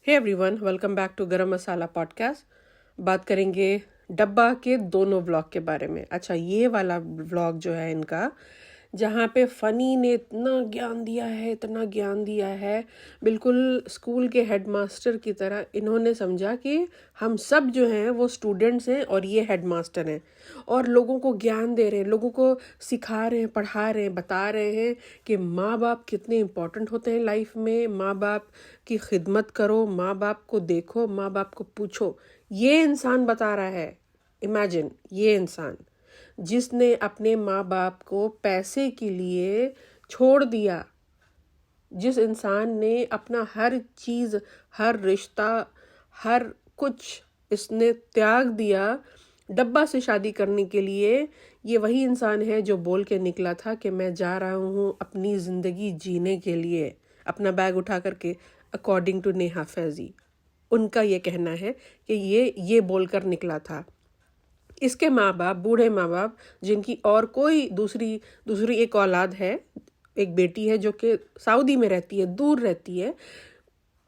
Hey everyone, welcome back to Garam Masala podcast. बात करेंगे डब्बा के दोनों व्लॉग के बारे में। अच्छा, ये वाला व्लॉग जो है इनका, जहाँ पे फ़नी ने इतना ज्ञान दिया है, इतना ज्ञान दिया है, बिल्कुल स्कूल के हेडमास्टर की तरह। इन्होंने समझा कि हम सब जो हैं वो स्टूडेंट्स हैं और ये हेडमास्टर हैं और लोगों को ज्ञान दे रहे हैं, लोगों को सिखा रहे हैं, पढ़ा रहे हैं, बता रहे हैं कि माँ बाप कितने इम्पोर्टेंट होते हैं लाइफ में। माँ बाप की खिदमत करो, माँ बाप को देखो, माँ बाप को पूछो। ये इंसान बता रहा है। इमेजिन, ये इंसान जिसने अपने माँ बाप को पैसे के लिए छोड़ दिया, जिस इंसान ने अपना हर चीज़, हर रिश्ता, हर कुछ इसने त्याग दिया डब्बा से शादी करने के लिए, ये वही इंसान है जो बोल के निकला था कि मैं जा रहा हूँ अपनी ज़िंदगी जीने के लिए, अपना बैग उठा करके। अकॉर्डिंग टू नेहा फैज़ी, उनका ये कहना है कि ये बोलकर निकला था। इसके माँ बाप, बूढ़े माँ बाप, जिनकी और कोई दूसरी एक औलाद है, एक बेटी है जो कि सऊदी में रहती है, दूर रहती है,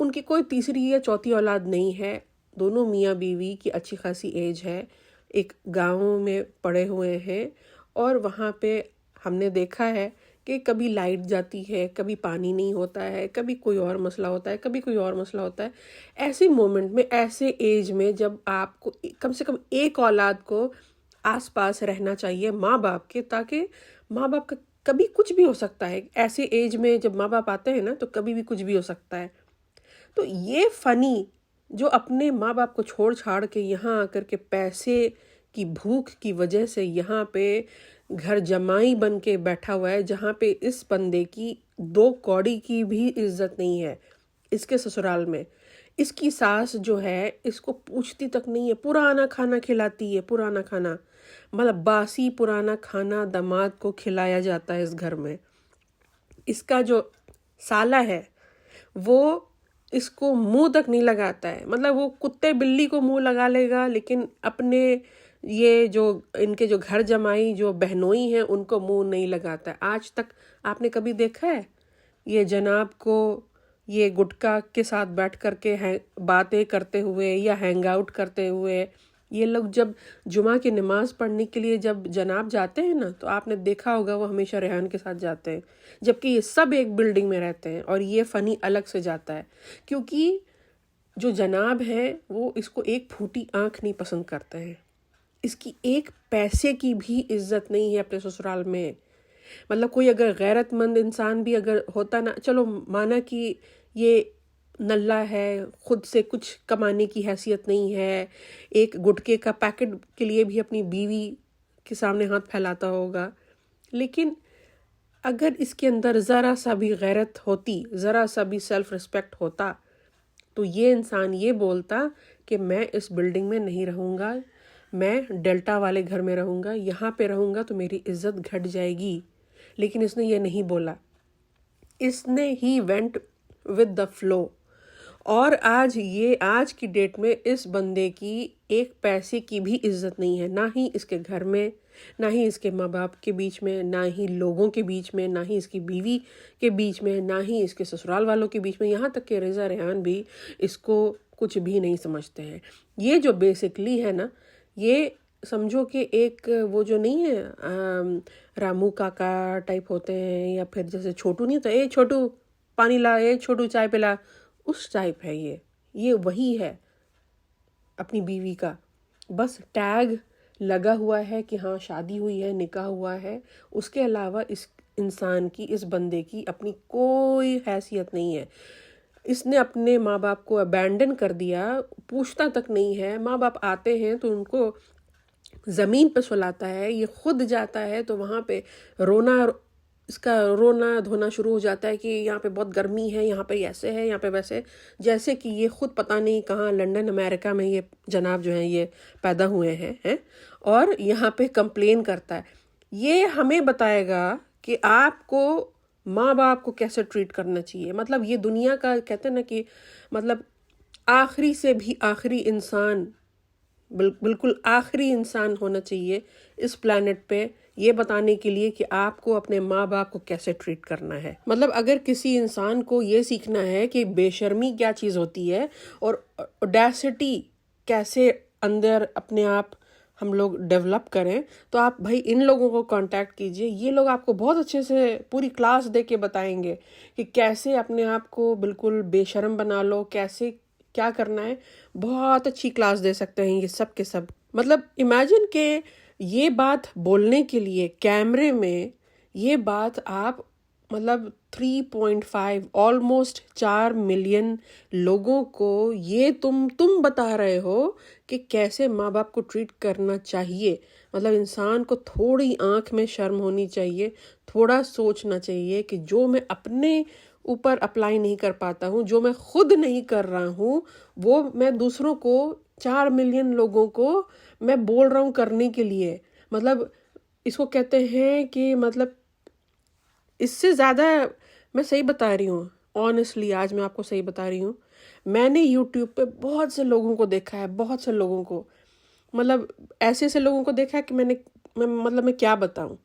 उनकी कोई तीसरी या चौथी औलाद नहीं है। दोनों मियाँ बीवी की अच्छी खासी एज है, एक गाँव में पड़े हुए हैं और वहाँ पे हमने देखा है कि कभी लाइट जाती है, कभी पानी नहीं होता है, कभी कोई और मसला होता है, कभी कोई और मसला होता है। ऐसे मोमेंट में, ऐसे एज में, जब आपको कम से कम एक औलाद को आसपास रहना चाहिए माँ बाप के, ताकि माँ बाप का कभी कुछ भी हो सकता है। ऐसे एज में जब माँ बाप आते हैं ना, तो कभी भी कुछ भी हो सकता है। तो ये फ़नी जो अपने माँ बाप को छोड़ छाड़ के यहाँ आकर के पैसे की भूख की वजह से यहाँ पे घर जमाई बन के बैठा हुआ है, जहाँ पे इस बंदे की 2 कौड़ी की भी इज्जत नहीं है इसके ससुराल में। इसकी सास जो है इसको पूछती तक नहीं है, पुराना खाना खिलाती है, पुराना खाना, मतलब बासी पुराना खाना दामाद को खिलाया जाता है इस घर में। इसका जो साला है वो इसको मुंह तक नहीं लगाता है, मतलब वो कुत्ते बिल्ली को मुंह लगा लेगा, लेकिन अपने ये जो इनके जो घर जमाई जो बहनोई हैं उनको मुंह नहीं लगाता है। आज तक आपने कभी देखा है ये जनाब को ये गुटखा के साथ बैठ करके बातें करते हुए या हैंग आउट करते हुए? ये लोग जब जुमा की नमाज पढ़ने के लिए जब जनाब जाते हैं ना, तो आपने देखा होगा वो हमेशा रेहान के साथ जाते हैं, जबकि ये सब एक बिल्डिंग में रहते हैं और ये फ़नी अलग से जाता है, क्योंकि जो जनाब है वो इसको एक फूटी आंख नहीं पसंद करते हैं। इसकी एक पैसे की भी इज्जत नहीं है अपने ससुराल में। मतलब कोई अगर गैरतमंद इंसान भी अगर होता ना, चलो माना कि ये नल्ला है, खुद से कुछ कमाने की हैसियत नहीं है, एक गुटके का पैकेट के लिए भी अपनी बीवी के सामने हाथ फैलाता होगा, लेकिन अगर इसके अंदर ज़रा सा भी गैरत होती, ज़रा सा भी सेल्फ रिस्पेक्ट होता, तो ये इंसान ये बोलता कि मैं इस बिल्डिंग में नहीं रहूँगा, मैं डेल्टा वाले घर में रहूँगा, यहाँ पे रहूँगा तो मेरी इज्जत घट जाएगी। लेकिन इसने ये नहीं बोला, इसने he went with the flow. और आज की डेट में इस बंदे की एक पैसे की भी इज्जत नहीं है, ना ही इसके घर में, ना ही इसके माँ बाप के बीच में, ना ही लोगों के बीच में, ना ही इसकी बीवी के बीच में, ना ही इसके ससुराल वालों के बीच में। यहाँ तक कि रेज़ा रेहान भी इसको कुछ भी नहीं समझते हैं। ये जो बेसिकली है ना, ये समझो कि एक वो जो नहीं है रामू काका टाइप होते हैं, या फिर जैसे छोटू नहीं होता, ए छोटू पानी ला, ए छोटू चाय पिला, उस टाइप है ये वही है अपनी बीवी का। बस टैग लगा हुआ है कि हाँ शादी हुई है, निकाह हुआ है, उसके अलावा इस इंसान की, इस बंदे की अपनी कोई हैसियत नहीं है। इसने अपने माँ बाप को अबैंडन कर दिया, पूछता तक नहीं है। माँ बाप आते हैं तो उनको ज़मीन पे सुलाता है, ये खुद जाता है तो वहाँ पे इसका रोना धोना शुरू हो जाता है कि यहाँ पे बहुत गर्मी है, यहाँ पे ऐसे है, यहाँ पे वैसे, जैसे कि ये खुद पता नहीं कहाँ लंदन अमेरिका में ये जनाब जो हैं ये पैदा हुए हैं और यहाँ पे कंप्लेन करता है। ये हमें बताएगा कि आपको माँ बाप को कैसे ट्रीट करना चाहिए। मतलब ये दुनिया का कहते हैं ना कि मतलब आखिरी से भी आखिरी इंसान, बिल्कुल आखिरी इंसान होना चाहिए इस प्लैनेट पे ये बताने के लिए कि आपको अपने माँ बाप को कैसे ट्रीट करना है। मतलब अगर किसी इंसान को ये सीखना है कि बेशर्मी क्या चीज़ होती है और ऑडेसिटी कैसे अंदर अपने आप हम लोग डेवलप करें, तो आप भाई इन लोगों को कांटेक्ट कीजिए। ये लोग आपको बहुत अच्छे से पूरी क्लास दे के बताएंगे कि कैसे अपने आप को बिल्कुल बेशर्म बना लो, कैसे क्या करना है। बहुत अच्छी क्लास दे सकते हैं ये सब के सब। मतलब इमेजिन के ये बात बोलने के लिए कैमरे में ये बात आप मतलब 3.5 ऑलमोस्ट 4 मिलियन लोगों को ये तुम बता रहे हो कि कैसे माँ बाप को ट्रीट करना चाहिए। मतलब इंसान को थोड़ी आंख में शर्म होनी चाहिए, थोड़ा सोचना चाहिए कि जो मैं अपने ऊपर अप्लाई नहीं कर पाता हूँ, जो मैं खुद नहीं कर रहा हूँ, वो मैं दूसरों को 4 मिलियन लोगों को मैं बोल रहा हूँ करने के लिए। मतलब इसको कहते हैं कि मतलब इससे ज़्यादा मैं सही बता रही हूँ, ऑनेस्टली आज मैं आपको सही बता रही हूँ। मैंने यूट्यूब पे बहुत से लोगों को देखा है, बहुत से लोगों को, मतलब ऐसे ऐसे लोगों को देखा है कि मैं क्या बताऊँ।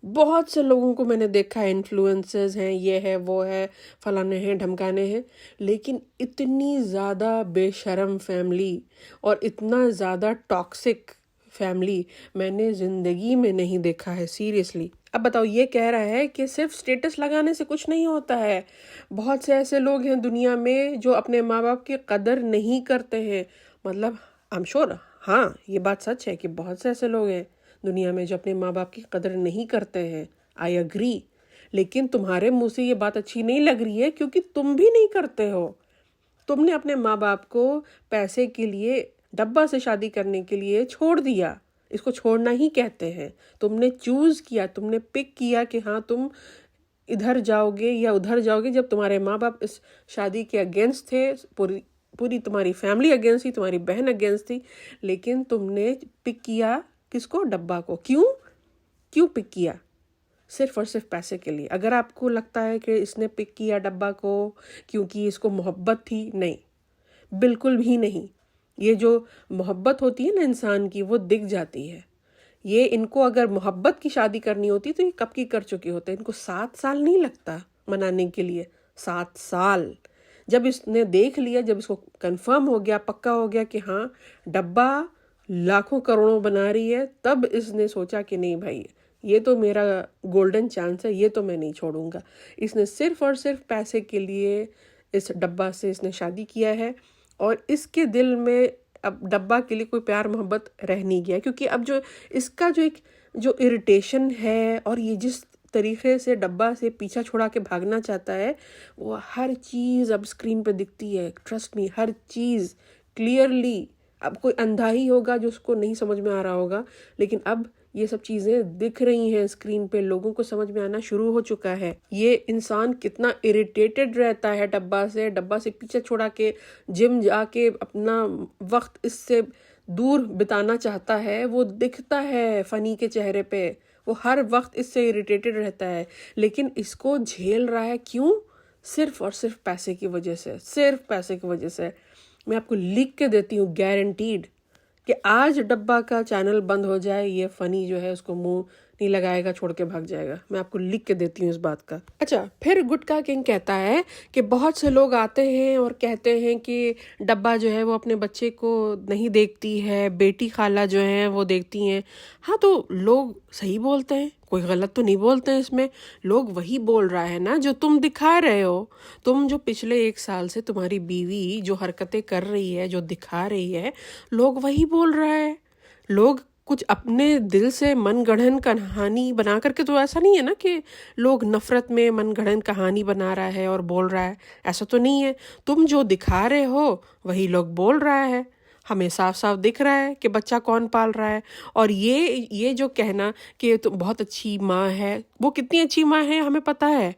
बहुत से लोगों को मैंने देखा है, इन्फ्लुएंसर्स हैं, ये है वो है, फलाने हैं ढमकाने हैं, लेकिन इतनी ज़्यादा बेशरम फैमिली और इतना ज़्यादा टॉक्सिक फैमिली मैंने ज़िंदगी में नहीं देखा है, सीरियसली। अब बताओ, ये कह रहा है कि सिर्फ स्टेटस लगाने से कुछ नहीं होता है। बहुत से ऐसे लोग हैं दुनिया में जो अपने माँ बाप की कदर नहीं करते हैं। मतलब आई एम श्योर, हाँ ये बात सच है कि बहुत से ऐसे लोग हैं दुनिया में जो अपने माँ बाप की कदर नहीं करते हैं। आई अग्री, लेकिन तुम्हारे मुंह से ये बात अच्छी नहीं लग रही है क्योंकि तुम भी नहीं करते हो। तुमने अपने माँ बाप को पैसे के लिए, डब्बा से शादी करने के लिए छोड़ दिया। इसको छोड़ना ही कहते हैं। तुमने चूज किया, तुमने पिक किया कि हाँ तुम इधर जाओगे या उधर जाओगे। जब तुम्हारे माँ बाप इस शादी के अगेंस्ट थे, पूरी तुम्हारी फैमिली अगेंस्ट थी, तुम्हारी बहन अगेंस्ट थी, लेकिन तुमने पिक किया किसको? डब्बा को। क्यों पिक किया? सिर्फ और सिर्फ पैसे के लिए। अगर आपको लगता है कि इसने पिक किया डब्बा को क्योंकि इसको मोहब्बत थी, नहीं, बिल्कुल भी नहीं। ये जो मोहब्बत होती है ना इंसान की, वो दिख जाती है। ये इनको अगर मोहब्बत की शादी करनी होती तो ये कब की कर चुके होते। इनको 7 साल नहीं लगता मनाने के लिए, 7 साल। जब इसने देख लिया, जब इसको कंफर्म हो गया, पक्का हो गया कि हाँ डब्बा लाखों करोड़ों बना रही है, तब इसने सोचा कि नहीं भाई ये तो मेरा गोल्डन चांस है, ये तो मैं नहीं छोड़ूंगा। इसने सिर्फ और सिर्फ पैसे के लिए इस डब्बा से इसने शादी किया है और इसके दिल में अब डब्बा के लिए कोई प्यार मोहब्बत रह नहीं गया। क्योंकि अब जो इसका जो इरिटेशन है और ये जिस तरीके से डब्बा से पीछा छुड़ा के भागना चाहता है, वो हर चीज़ अब स्क्रीन पे दिखती है। ट्रस्ट मी, हर चीज़ क्लियरली। अब कोई अंधा ही होगा जो उसको नहीं समझ में आ रहा होगा, लेकिन अब ये सब चीज़ें दिख रही हैं स्क्रीन पे, लोगों को समझ में आना शुरू हो चुका है। ये इंसान कितना इरिटेटेड रहता है डब्बा से पीछे छोड़ा के जिम जाके अपना वक्त इससे दूर बिताना चाहता है, वो दिखता है फनी के चेहरे पे। वो हर वक्त इससे इरिटेटेड रहता है, लेकिन इसको झेल रहा है। क्यों? सिर्फ और सिर्फ पैसे की वजह से, सिर्फ पैसे की वजह से। मैं आपको लिख के देती हूँ, गारंटीड, कि आज डब्बा का चैनल बंद हो जाए, ये फनी जो है उसको मुंह नहीं लगाएगा, छोड़ के भाग जाएगा। मैं आपको लिख के देती हूँ इस बात का। अच्छा, फिर गुटका किंग कहता है कि बहुत से लोग आते हैं और कहते हैं कि डब्बा जो है वो अपने बच्चे को नहीं देखती है, बेटी खाला जो है वो देखती हैं। हाँ, तो लोग सही बोलते हैं, कोई गलत तो नहीं बोलते हैं इसमें। लोग वही बोल रहा है ना जो तुम दिखा रहे हो। तुम जो पिछले 1 साल से तुम्हारी बीवी जो हरकतें कर रही है, जो दिखा रही है, लोग वही बोल रहा है। लोग कुछ अपने दिल से मनगढ़ंत कहानी बना करके, तो ऐसा नहीं है ना कि लोग नफरत में मनगढ़ंत कहानी बना रहा है और बोल रहा है, ऐसा तो नहीं है। तुम जो दिखा रहे हो वही लोग बोल रहा है। हमें साफ साफ दिख रहा है कि बच्चा कौन पाल रहा है। और ये जो कहना कि तुम बहुत अच्छी माँ है, वो कितनी अच्छी माँ है हमें पता है।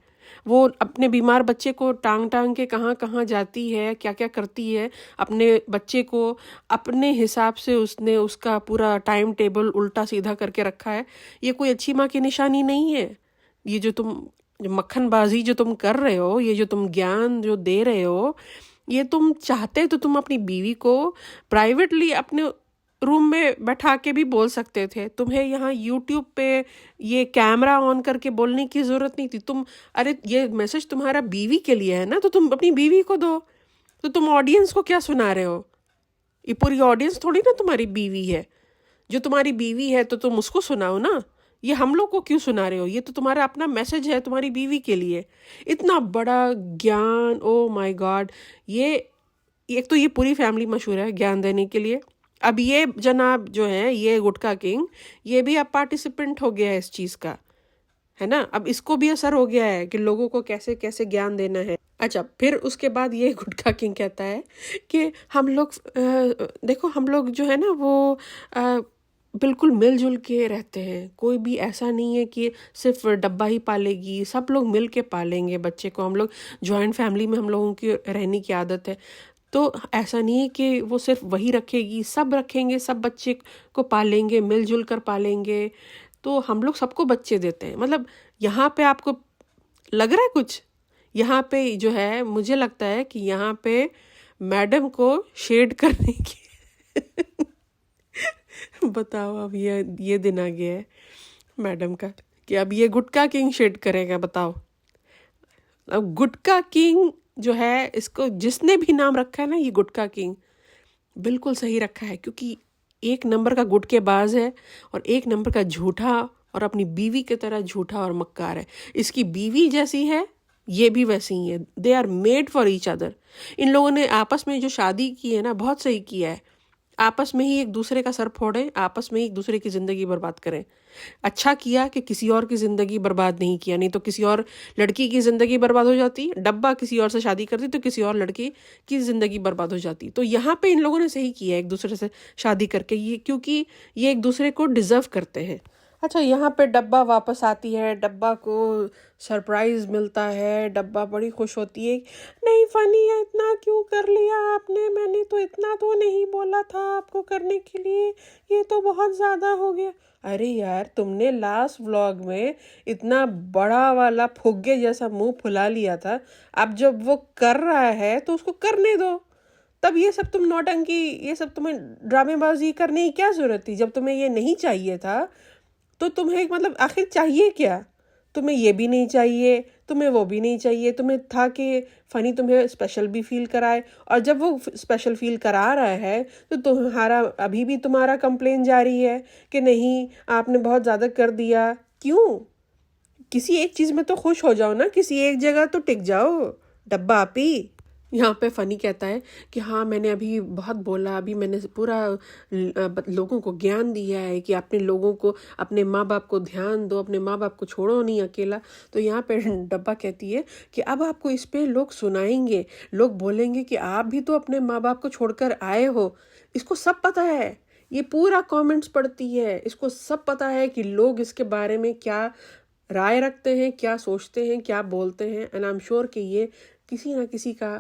वो अपने बीमार बच्चे को टांग टांग के कहाँ कहाँ जाती है, क्या क्या करती है। अपने बच्चे को अपने हिसाब से उसने उसका पूरा टाइम टेबल उल्टा सीधा करके रखा है। ये कोई अच्छी माँ की निशानी नहीं है। ये जो मक्खनबाजी जो तुम कर रहे हो, ये जो तुम ज्ञान जो दे रहे हो, ये तुम चाहते तो तुम अपनी बीवी को प्राइवेटली अपने रूम में बैठा के भी बोल सकते थे। तुम्हें यहाँ यूट्यूब पे ये कैमरा ऑन करके बोलने की ज़रूरत नहीं थी। अरे ये मैसेज तुम्हारा बीवी के लिए है ना, तो तुम अपनी बीवी को दो। तो तुम ऑडियंस को क्या सुना रहे हो? ये पूरी ऑडियंस थोड़ी ना तुम्हारी बीवी है। जो तुम्हारी बीवी है तो तुम उसको सुनाओ ना। ये हम लोग को क्यों सुना रहे हो? ये तो तुम्हारा अपना मैसेज है तुम्हारी बीवी के लिए। इतना बड़ा ज्ञान, ओ माय गॉड। ये एक तो ये पूरी फैमिली मशहूर है ज्ञान देने के लिए। अब ये जनाब जो है, ये गुटका किंग, ये भी अब पार्टिसिपेंट हो गया है इस चीज़ का, है ना। अब इसको भी असर हो गया है कि लोगों को कैसे कैसे ज्ञान देना है। अच्छा, फिर उसके बाद ये गुटका किंग कहता है कि हम लोग देखो, हम लोग जो है ना वो अ, बिल्कुल मिलजुल के रहते हैं। कोई भी ऐसा नहीं है कि सिर्फ डब्बा ही पालेगी, सब लोग मिल के पालेंगे बच्चे को। हम लोग जॉइंट फैमिली में हम लोगों की रहने की आदत है। तो ऐसा नहीं है कि वो सिर्फ वही रखेगी, सब रखेंगे, सब बच्चे को पालेंगे, मिलजुल कर पालेंगे। तो हम लोग सबको बच्चे देते हैं। मतलब यहाँ पे आपको लग रहा है कुछ? यहाँ पे जो है, मुझे लगता है कि यहाँ पे मैडम को शेड करने की बताओ, अब ये दिन आ गया है मैडम का कि अब ये गुटका किंग शेड करेगा। बताओ, अब गुटका किंग जो है, इसको जिसने भी नाम रखा है ना, ये गुटका किंग, बिल्कुल सही रखा है। क्योंकि एक नंबर का गुटकेबाज है और एक नंबर का झूठा, और अपनी बीवी की तरह झूठा और मक्कार है। इसकी बीवी जैसी है, ये भी वैसी ही है। They are made for each other. इन लोगों ने आपस में जो शादी की है ना, बहुत सही किया है। आपस में ही एक दूसरे का सर फोड़ें, आपस में ही एक दूसरे की ज़िंदगी बर्बाद करें। अच्छा किया कि किसी और की ज़िंदगी बर्बाद नहीं किया, नहीं तो किसी और लड़की की ज़िंदगी बर्बाद हो जाती। डब्बा किसी और से शादी करती तो किसी और लड़की की ज़िंदगी बर्बाद हो जाती। तो यहाँ पे इन लोगों ने सही किया एक दूसरे से शादी करके, ये क्योंकि ये एक दूसरे को डिज़र्व करते हैं। अच्छा, यहाँ पे डब्बा वापस आती है, डब्बा को सरप्राइज मिलता है, डब्बा बड़ी खुश होती है। नहीं फनी है, इतना क्यों कर लिया आपने? मैंने तो इतना तो नहीं बोला था आपको करने के लिए, ये तो बहुत ज़्यादा हो गया। अरे यार, तुमने लास्ट व्लॉग में इतना बड़ा वाला फुग्गे जैसा मुंह फुला लिया था। अब जब वो कर रहा है तो उसको करने दो। तब ये सब तुम नौटंकी, ये सब तुम्हें ड्रामेबाजी करने की क्या जरूरत थी? जब तुम्हें ये नहीं चाहिए था तो तुम्हें मतलब आखिर चाहिए क्या? तुम्हें ये भी नहीं चाहिए, तुम्हें वो भी नहीं चाहिए। तुम्हें था कि फ़नी तुम्हें स्पेशल भी फील कराए, और जब वो स्पेशल फील करा रहा है तो तुम्हारा अभी भी तुम्हारा कंप्लेन जारी है कि नहीं, आपने बहुत ज़्यादा कर दिया। क्यों? किसी एक चीज़ में तो खुश हो जाओ ना, किसी एक जगह तो टिक जाओ डब्बा आपी। यहाँ पे फ़नी कहता है कि हाँ, मैंने अभी बहुत बोला, अभी मैंने पूरा लोगों को ज्ञान दिया है कि अपने लोगों को, अपने माँ बाप को ध्यान दो, अपने माँ बाप को छोड़ो नहीं अकेला। तो यहाँ पे डब्बा कहती है कि अब आपको इस पे लोग सुनाएंगे, लोग बोलेंगे कि आप भी तो अपने माँ बाप को छोड़कर आए हो। इसको सब पता है, ये पूरा कमेंट्स पढ़ती है, इसको सब पता है कि लोग इसके बारे में क्या राय रखते हैं, क्या सोचते हैं, क्या बोलते हैं। एंड आई एम श्योर कि ये किसी ना किसी का,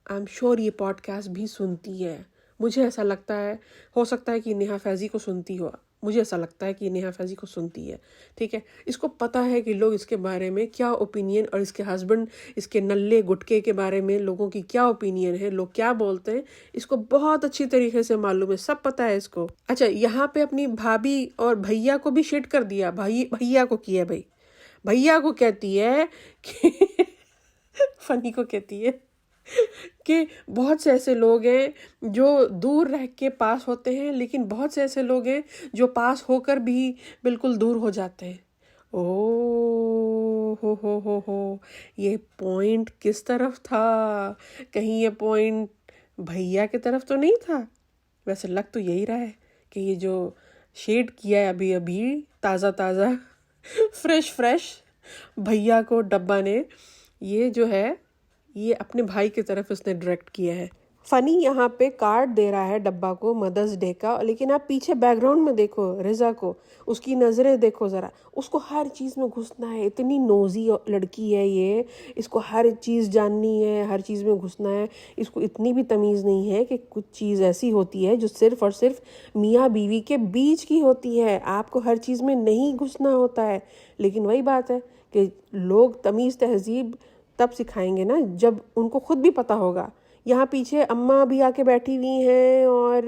आई एम श्योर ये पॉडकास्ट भी सुनती है। मुझे ऐसा लगता है, हो सकता है कि नेहा फैज़ी को सुनती हो। मुझे ऐसा लगता है कि नेहा फैज़ी को सुनती है। ठीक है, इसको पता है कि लोग इसके बारे में क्या ओपिनियन, और इसके हस्बैंड, इसके नल्ले गुटके के बारे में लोगों की क्या ओपिनियन है, लोग क्या बोलते हैं, इसको बहुत अच्छी तरीके से मालूम है, सब पता है इसको। अच्छा, यहाँ पे अपनी भाभी और भैया को भी शेड कर दिया। भैया को किया भाई, भैया को कहती है कि फनी को कहती है कि बहुत से ऐसे लोग हैं जो दूर रह के पास होते हैं, लेकिन बहुत से ऐसे लोग हैं जो पास होकर भी बिल्कुल दूर हो जाते हैं। ओ हो, ये पॉइंट किस तरफ था? कहीं ये पॉइंट भैया की तरफ तो नहीं था? वैसे लग तो यही रहा है कि ये जो शेड किया है अभी अभी ताज़ा ताज़ा फ्रेश भैया को डब्बा ने, ये जो है, ये अपने भाई की तरफ इसने डायरेक्ट किया है। फनी यहाँ पे कार्ड दे रहा है डब्बा को मदर्स डे का, लेकिन आप पीछे बैकग्राउंड में देखो रिजा को, उसकी नज़रें देखो ज़रा। उसको हर चीज़ में घुसना है, इतनी नोजी लड़की है ये, इसको हर चीज़ जाननी है, हर चीज़ में घुसना है। इसको इतनी भी तमीज़ नहीं है कि कुछ चीज़ ऐसी होती है जो सिर्फ़ और सिर्फ मियाँ बीवी के बीच की होती है। आपको हर चीज़ में नहीं घुसना होता है। लेकिन वही बात है कि लोग तमीज़ तहज़ीब तब सिखाएंगे ना जब उनको खुद भी पता होगा यहाँ पीछे अम्मा भी आके बैठी हुई हैं और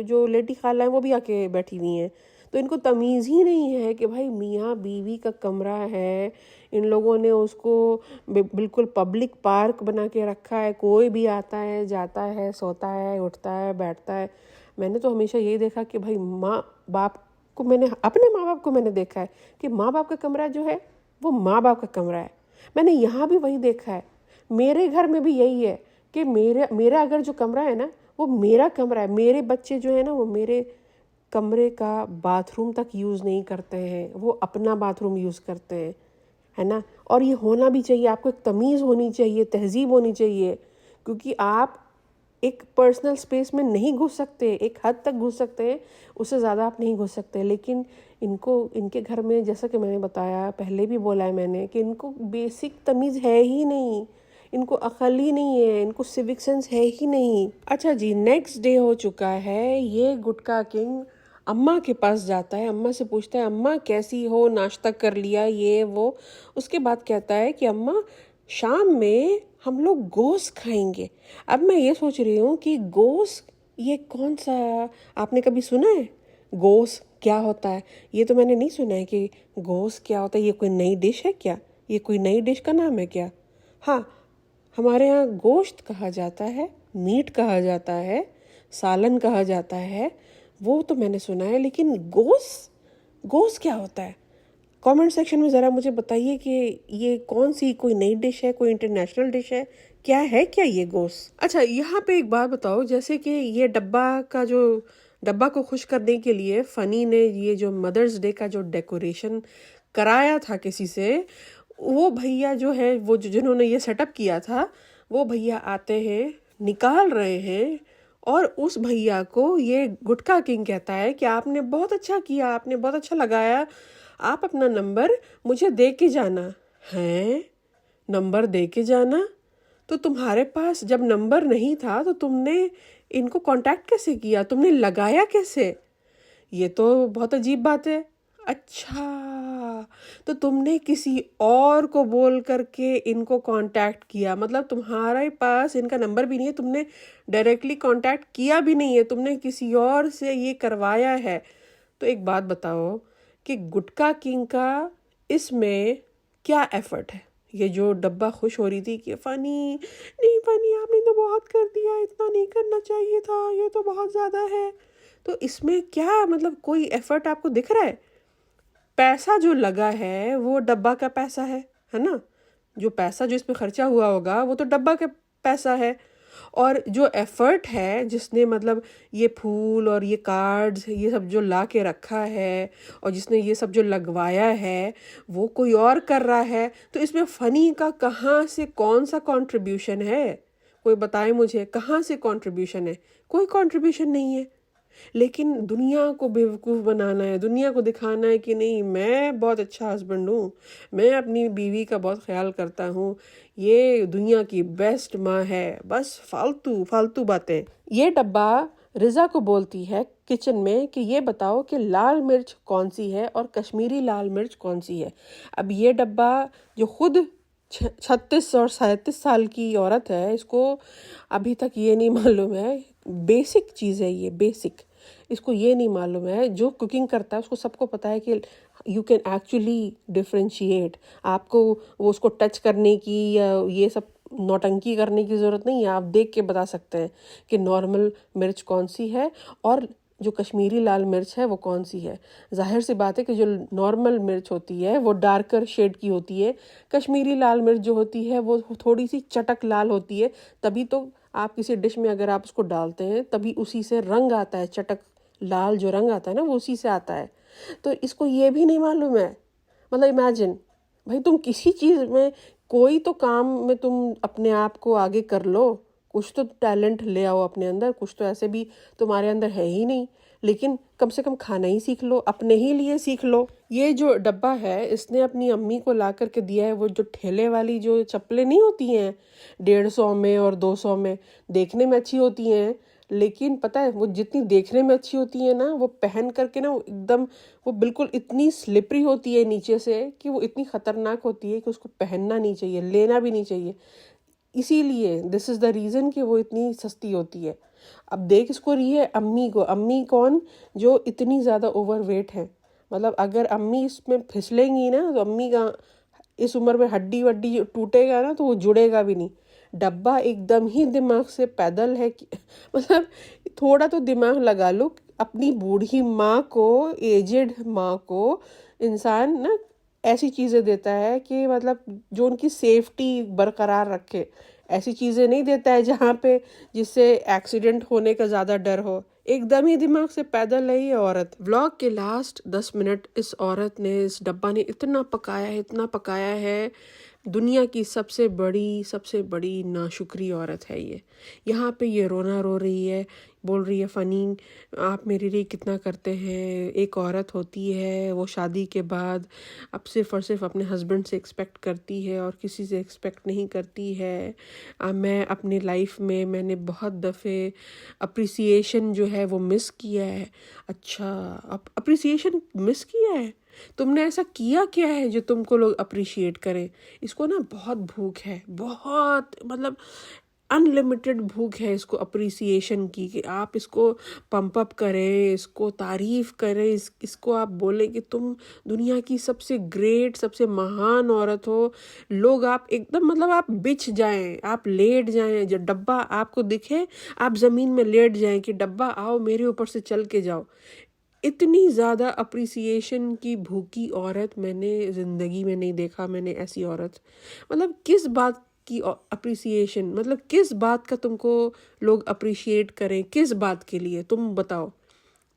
जो लेडी खाला है वो भी आके बैठी हुई हैं। तो इनको तमीज़ ही नहीं है कि भाई मियाँ बीवी का कमरा है, इन लोगों ने उसको बिल्कुल पब्लिक पार्क बना के रखा है। कोई भी आता है, जाता है, सोता है, उठता है, बैठता है। मैंने तो हमेशा यही देखा कि भाई माँ बाप को, मैंने अपने माँ बाप को मैंने देखा है कि माँ बाप का कमरा जो है वो माँ बाप का कमरा है। मैंने यहाँ भी वही देखा है, मेरे घर में भी यही है कि मेरा अगर जो कमरा है ना वो मेरा कमरा है। मेरे बच्चे जो है ना वो मेरे कमरे का बाथरूम तक यूज़ नहीं करते हैं, वो अपना बाथरूम यूज़ करते हैं, है ना। और ये होना भी चाहिए, आपको एक तमीज़ होनी चाहिए, तहज़ीब होनी चाहिए, क्योंकि आप एक पर्सनल स्पेस में नहीं घुस सकते। एक हद तक घुस सकते हैं, उससे ज़्यादा आप नहीं घुस सकते। लेकिन इनको, इनके घर में जैसा कि मैंने बताया, पहले भी बोला है मैंने, कि इनको बेसिक तमीज़ है ही नहीं, इनको अकल ही नहीं है, इनको सिविक सेंस है ही नहीं। अच्छा जी, नेक्स्ट डे हो चुका है, ये गुटका किंग अम्मा के पास जाता है, अम्मा से पूछता है अम्मा कैसी हो, नाश्ता कर लिया, ये वो। उसके बाद कहता है कि अम्मा शाम में हम लोग गोश्त खाएंगे। अब मैं ये सोच रही हूँ कि गोश्त ये कौन सा, आपने कभी सुना है गोश्त क्या होता है? ये तो मैंने नहीं सुना है कि गोश्त क्या होता है। ये कोई नई डिश है क्या? ये कोई नई डिश का नाम है क्या? हाँ, हमारे यहाँ गोश्त कहा जाता है, मीट कहा जाता है, सालन कहा जाता है, वो तो मैंने सुना है। लेकिन गोश्त, गोश्त क्या होता है? कमेंट सेक्शन में ज़रा मुझे बताइए कि ये कौन सी कोई नई डिश है, कोई इंटरनेशनल डिश है, क्या है क्या ये गोश्त? अच्छा, यहाँ पे एक बात बताओ, जैसे कि ये डब्बा को खुश करने के लिए फनी ने ये जो मदर्स डे का जो डेकोरेशन कराया था किसी से, वो भैया जो है, वो जिन्होंने ये सेटअप किया था, वो भैया आते हैं, निकाल रहे हैं, और उस भैया को ये गुटखा किंग कहता है कि आपने बहुत अच्छा किया, आपने बहुत अच्छा लगाया, आप अपना नंबर मुझे दे के जाना। हैं? नंबर दे के जाना? तो तुम्हारे पास जब नंबर नहीं था तो तुमने इनको कांटेक्ट कैसे किया, तुमने लगाया कैसे? ये तो बहुत अजीब बात है। अच्छा, तो तुमने किसी और को बोल करके इनको कांटेक्ट किया, मतलब तुम्हारे पास इनका नंबर भी नहीं है, तुमने डायरेक्टली कांटेक्ट किया भी नहीं है, तुमने किसी और से ये करवाया है। तो एक बात बताओ कि गुटका किंग का इसमें क्या एफर्ट है? ये जो डब्बा खुश हो रही थी कि फनी नहीं, फनी आपने तो बहुत कर दिया, इतना नहीं करना चाहिए था, ये तो बहुत ज़्यादा है, तो इसमें क्या मतलब कोई एफर्ट आपको दिख रहा है? पैसा जो लगा है वो डब्बा का पैसा है ना। जो पैसा जो इसमें खर्चा हुआ होगा वो तो डब्बा का पैसा है, और जो एफर्ट है जिसने मतलब ये फूल और ये कार्ड्स ये सब जो ला के रखा है और जिसने ये सब जो लगवाया है वो कोई और कर रहा है। तो इसमें फ़नी का कहाँ से कौन सा कंट्रीब्यूशन है? कोई बताए मुझे, कहाँ से कंट्रीब्यूशन है? कोई कंट्रीब्यूशन नहीं है। लेकिन दुनिया को बेवकूफ़ बनाना है, दुनिया को दिखाना है कि नहीं मैं बहुत अच्छा हस्बैंड हूँ, मैं अपनी बीवी का बहुत ख्याल करता हूँ, ये दुनिया की बेस्ट माँ है। बस फालतू फालतू बातें। ये डब्बा रिज़ा को बोलती है किचन में कि ये बताओ कि लाल मिर्च कौन सी है और कश्मीरी लाल मिर्च कौन सी है। अब ये डब्बा जो खुद 36 और 37 साल की औरत है, इसको अभी तक ये नहीं मालूम है, बेसिक चीज़ है ये, बेसिक, इसको ये नहीं मालूम है। जो कुकिंग करता है उसको सबको पता है कि यू कैन एक्चुअली डिफ्रेंशिएट, आपको वो उसको टच करने की या ये सब नौटंकी करने की ज़रूरत नहीं है, आप देख के बता सकते हैं कि नॉर्मल मिर्च कौन सी है और जो कश्मीरी लाल मिर्च है वो कौन सी है। जाहिर सी बात है कि जो नॉर्मल मिर्च होती है वो डार्कर शेड की होती है, कश्मीरी लाल मिर्च जो होती है वो थोड़ी सी चटक लाल होती है। तभी तो आप किसी डिश में अगर आप उसको डालते हैं तभी उसी से रंग आता है, चटक लाल जो रंग आता है ना वो उसी से आता है। तो इसको ये भी नहीं मालूम है। मतलब इमेजिन, भाई तुम किसी चीज़ में, कोई तो काम में तुम अपने आप को आगे कर लो, कुछ तो टैलेंट ले आओ अपने अंदर, कुछ तो ऐसे भी तुम्हारे अंदर है ही नहीं, लेकिन कम से कम खाना ही सीख लो, अपने ही लिए सीख लो। ये जो डब्बा है इसने अपनी अम्मी को ला करके दिया है वो जो ठेले वाली जो चप्पलें नहीं होती हैं 150 में और 200 में, देखने में अच्छी होती हैं, लेकिन पता है वो जितनी देखने में अच्छी होती है ना, वो पहन करके ना वो एकदम, वो बिल्कुल इतनी स्लिपरी होती है नीचे से कि वो इतनी ख़तरनाक होती है कि उसको पहनना नहीं चाहिए, लेना भी नहीं चाहिए। इसीलिए दिस इज़ द रीज़न कि वो इतनी सस्ती होती है। अब देख इसको रही है अम्मी को, अम्मी कौन, जो इतनी ज़्यादा ओवरवेट है। मतलब अगर अम्मी इसमें फिसलेंगी ना तो अम्मी का इस उम्र में हड्डी वड्डी जो टूटेगा ना तो वो जुड़ेगा भी नहीं। डब्बा एकदम ही दिमाग से पैदल है कि मतलब थोड़ा तो दिमाग लगा लो। अपनी बूढ़ी माँ को, एजेड माँ को इंसान ना ऐसी चीज़ें देता है कि मतलब जो उनकी सेफ्टी बरकरार रखे। ऐसी चीज़ें नहीं देता है जहाँ पे जिससे एक्सीडेंट होने का ज़्यादा डर हो। एकदम ही दिमाग से पैदल है ये औरत। व्लॉग के लास्ट 10 मिनट इस औरत ने, इस डब्बा ने इतना पकाया है, इतना पकाया है। दुनिया की सबसे बड़ी नाशुक्री औरत है ये। यहाँ पे ये रोना रो रही है, बोल रही है फ़नी आप मेरे लिए कितना करते हैं। एक औरत होती है वो शादी के बाद अब सिर्फ़ और सिर्फ अपने हस्बैंड से एक्सपेक्ट करती है और किसी से एक्सपेक्ट नहीं करती है। मैं अपने लाइफ में मैंने बहुत दफ़े अप्रिसिएशन जो है वो मिस किया है। अच्छा, अप्रिसिएशन मिस किया है? तुमने ऐसा किया क्या है जो तुमको लोग अप्रिशिएट करें? इसको ना बहुत भूख है, बहुत मतलब अनलिमिटेड भूख है इसको अप्रिसिएशन की, कि आप इसको पंप अप करें, इसको तारीफ़ करें, इसको आप बोलें कि तुम दुनिया की सबसे ग्रेट, सबसे महान औरत हो। लोग आप एकदम मतलब आप बिछ जाएं, आप लेट जाएं, जब डब्बा आपको दिखे आप ज़मीन में लेट जाएं कि डब्बा आओ मेरे ऊपर से चल के जाओ। इतनी ज़्यादा अप्रिसिएशन की भूखी औरत मैंने ज़िंदगी में नहीं देखा। मैंने ऐसी औरत, मतलब किस बात की अप्रिसिएशन, मतलब किस बात का तुमको लोग अप्रिशिएट करें, किस बात के लिए तुम बताओ।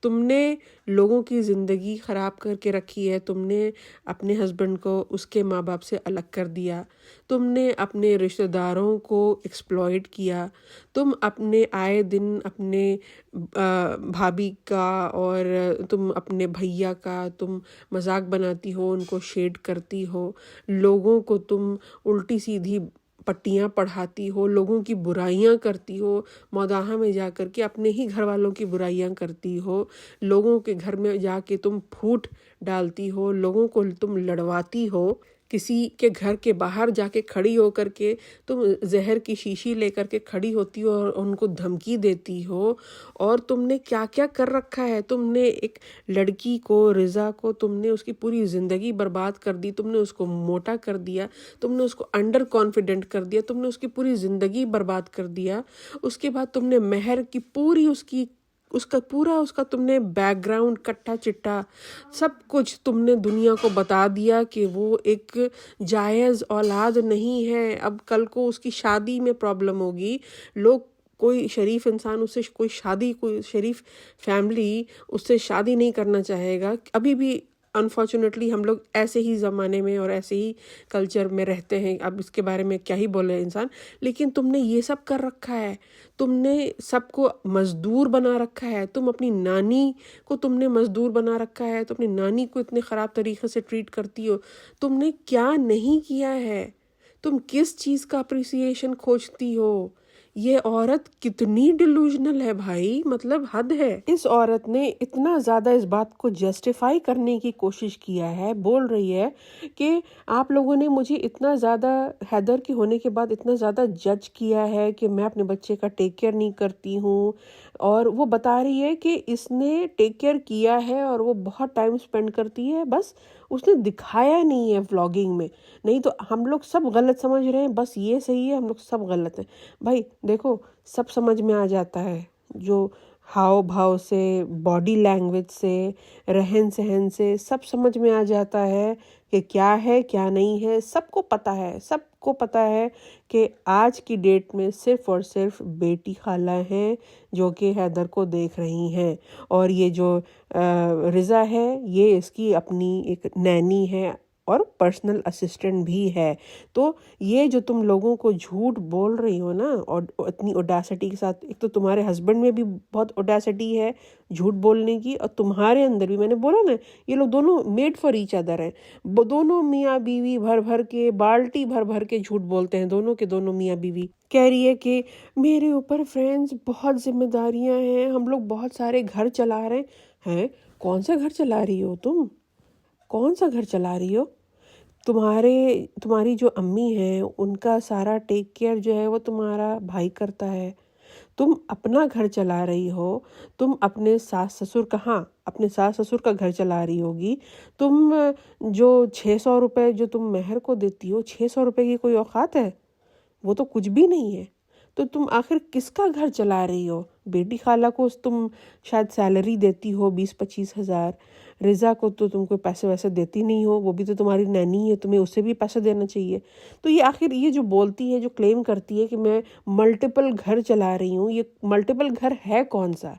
तुमने लोगों की ज़िंदगी ख़राब करके रखी है। तुमने अपने हस्बैंड को उसके माँ बाप से अलग कर दिया। तुमने अपने रिश्तेदारों को एक्सप्लॉइट किया। तुम अपने आए दिन अपने भाभी का और तुम अपने भैया का तुम मजाक बनाती हो, उनको शेड करती हो। लोगों को तुम उल्टी सीधी पट्टियाँ पढ़ाती हो, लोगों की बुराइयां करती हो। मौदाहा में जा कर के अपने ही घर वालों की बुराइयां करती हो। लोगों के घर में जाके तुम फूट डालती हो, लोगों को तुम लड़वाती हो। किसी के घर के बाहर जाके खड़ी होकर के तुम जहर की शीशी लेकर के खड़ी होती हो और उनको धमकी देती हो। और तुमने क्या क्या कर रखा है। तुमने एक लड़की को, रिज़ा को, तुमने उसकी पूरी ज़िंदगी बर्बाद कर दी। तुमने उसको मोटा कर दिया, तुमने उसको अंडर कॉन्फिडेंट कर दिया, तुमने उसकी पूरी ज़िंदगी बर्बाद कर दिया। उसके बाद तुमने महर की पूरी उसका तुमने बैकग्राउंड कट्टा चिट्टा सब कुछ तुमने दुनिया को बता दिया कि वो एक जायज़ औलाद नहीं है। अब कल को उसकी शादी में प्रॉब्लम होगी, लोग, कोई शरीफ इंसान उससे कोई शरीफ फैमिली उससे शादी नहीं करना चाहेगा। अभी भी अनफॉर्चुनेटली हम लोग ऐसे ही ज़माने में और ऐसे ही कल्चर में रहते हैं। अब इसके बारे में क्या ही बोले इंसान। लेकिन तुमने ये सब कर रखा है, तुमने सबको मजदूर बना रखा है। तुम अपनी नानी को तुमने मजदूर बना रखा है, तो अपनी नानी को इतने ख़राब तरीक़े से ट्रीट करती हो। तुमने क्या नहीं किया है? तुम किस चीज़ का अप्रिसिएशन खोजती हो? ये औरत कितनी डिलूजनल है भाई, मतलब हद है। इस औरत ने इतना ज़्यादा इस बात को जस्टिफाई करने की कोशिश किया है, बोल रही है कि आप लोगों ने मुझे इतना ज़्यादा हैदर के होने के बाद इतना ज़्यादा जज किया है कि मैं अपने बच्चे का टेक केयर नहीं करती हूँ। और वो बता रही है कि इसने टेक केयर किया है और वो बहुत टाइम स्पेंड करती है, बस उसने दिखाया नहीं है व्लॉगिंग में। नहीं तो हम लोग सब गलत समझ रहे हैं, बस ये सही है, हम लोग सब गलत हैं। भाई देखो, सब समझ में आ जाता है, जो हाव भाव से, बॉडी लैंग्वेज से, रहन सहन से सब समझ में आ जाता है कि क्या है क्या नहीं है। सबको पता है कि आज की डेट में सिर्फ़ और सिर्फ बेटी खाला हैं जो कि हैदर को देख रही हैं। और ये जो रिज़ा है ये इसकी अपनी एक नैनी है और पर्सनल असिस्टेंट भी है। तो ये जो तुम लोगों को झूठ बोल रही हो ना, और इतनी ओडेसिटी के साथ, एक तो तुम्हारे हस्बैंड में भी बहुत ओडेसिटी है झूठ बोलने की, और तुम्हारे अंदर भी। मैंने बोला ना, ये लोग दोनों मेड फॉर ईच अदर हैं। दोनों मियाँ बीवी भर भर के, बाल्टी भर भर के झूठ बोलते हैं, दोनों के दोनों मियाँ बीवी। कह रही है कि मेरे ऊपर फ्रेंड्स बहुत जिम्मेदारियां हैं, हम लोग बहुत सारे घर चला रहे हैं। कौन सा घर चला रही हो तुम? कौन सा घर चला रही हो? तुम्हारी जो अम्मी हैं उनका सारा टेक केयर जो है वो तुम्हारा भाई करता है। तुम अपना घर चला रही हो, तुम अपने सास ससुर कहाँ अपने सास ससुर का घर चला रही होगी। तुम जो 600 रुपये जो तुम मेहर को देती हो, 600 रुपये की कोई औकात है? वो तो कुछ भी नहीं है। तो तुम आखिर किसका घर चला रही हो? बेटी खाला को तुम शायद सैलरी देती हो 20-25 हज़ार। रिज़ा को तो तुम कोई पैसे वैसे देती नहीं हो, वो भी तो तुम्हारी नैनी है, तुम्हें उसे भी पैसे देना चाहिए। तो ये आखिर ये जो बोलती है, जो क्लेम करती है कि मैं मल्टीपल घर चला रही हूँ, ये मल्टीपल घर है कौन सा?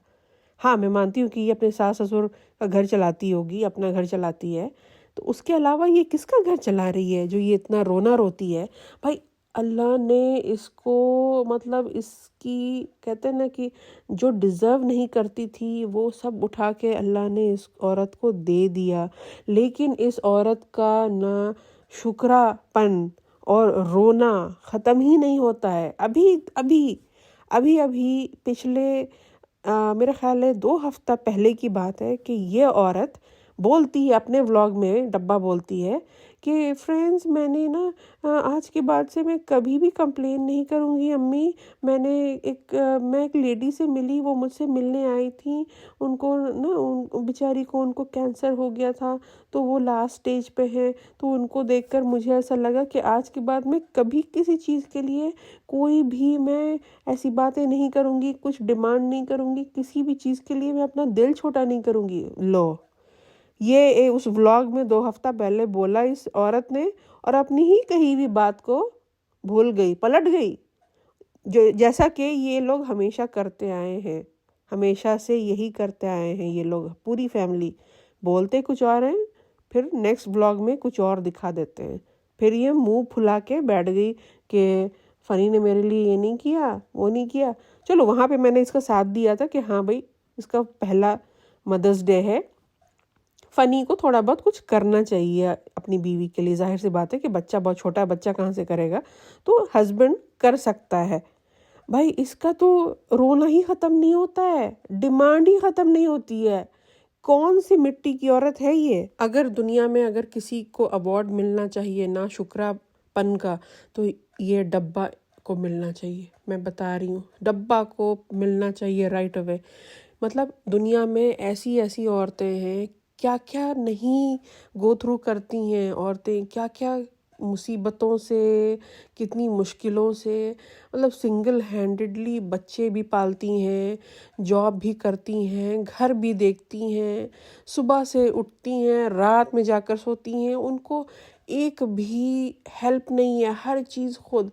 हाँ, मैं मानती हूँ कि ये अपने सास ससुर का घर चलाती होगी, अपना घर चलाती है। तो उसके अलावा ये किसका घर चला रही है जो ये इतना रोना रोती है? भाई अल्लाह ने इसको, मतलब इसकी कहते हैं ना कि जो डिज़र्व नहीं करती थी वो सब उठा के अल्लाह ने इस औरत को दे दिया। लेकिन इस औरत का ना शुक्रापन और रोना ख़त्म ही नहीं होता है। अभी अभी अभी अभी पिछले मेरा ख्याल है 2 हफ्ता पहले की बात है कि ये औरत बोलती है अपने व्लॉग में, डब्बा बोलती है कि फ्रेंड्स मैंने ना आज के बाद से मैं कभी भी कंप्लेन नहीं करूँगी अम्मी। मैं एक लेडी से मिली, वो मुझसे मिलने आई थी। उनको ना उन बेचारी को उनको कैंसर हो गया था, तो वो लास्ट स्टेज पे है। तो उनको देखकर मुझे ऐसा लगा कि आज के बाद मैं कभी किसी चीज़ के लिए कोई भी मैं ऐसी बातें नहीं करूँगी, कुछ डिमांड नहीं करूँगी, किसी भी चीज़ के लिए मैं अपना दिल छोटा नहीं करूँगी। लो, ये उस व्लॉग में 2 हफ्ता पहले बोला इस औरत ने, और अपनी ही कही हुई बात को भूल गई, पलट गई। जो जैसा कि ये लोग हमेशा करते आए हैं, हमेशा से यही करते आए हैं ये लोग, पूरी फैमिली। बोलते कुछ और हैं, फिर नेक्स्ट ब्लॉग में कुछ और दिखा देते हैं। फिर ये मुंह फुला के बैठ गई कि फ़नी ने मेरे लिए ये नहीं किया, वो नहीं किया। चलो, वहाँ पे मैंने इसका साथ दिया था कि हाँ भाई, इसका पहला मदर्स डे है, फ़नी को थोड़ा बहुत कुछ करना चाहिए अपनी बीवी के लिए। जाहिर सी बात है कि बच्चा बहुत छोटा है, बच्चा कहाँ से करेगा, तो हस्बैंड कर सकता है। भाई इसका तो रोना ही ख़त्म नहीं होता है, डिमांड ही ख़त्म नहीं होती है। कौन सी मिट्टी की औरत है ये? अगर दुनिया में अगर किसी को अवार्ड मिलना चाहिए ना शुक्रापन का, तो ये डब्बा को मिलना चाहिए। मैं बता रही हूँ, डब्बा को मिलना चाहिए राइट अवे। मतलब दुनिया में ऐसी ऐसी औरतें हैं, क्या क्या नहीं गो थ्रू करती हैं औरतें, क्या क्या मुसीबतों से, कितनी मुश्किलों से, मतलब सिंगल हैंडेडली बच्चे भी पालती हैं, जॉब भी करती हैं, घर भी देखती हैं, सुबह से उठती हैं, रात में जाकर सोती हैं, उनको एक भी हेल्प नहीं है, हर चीज़ खुद।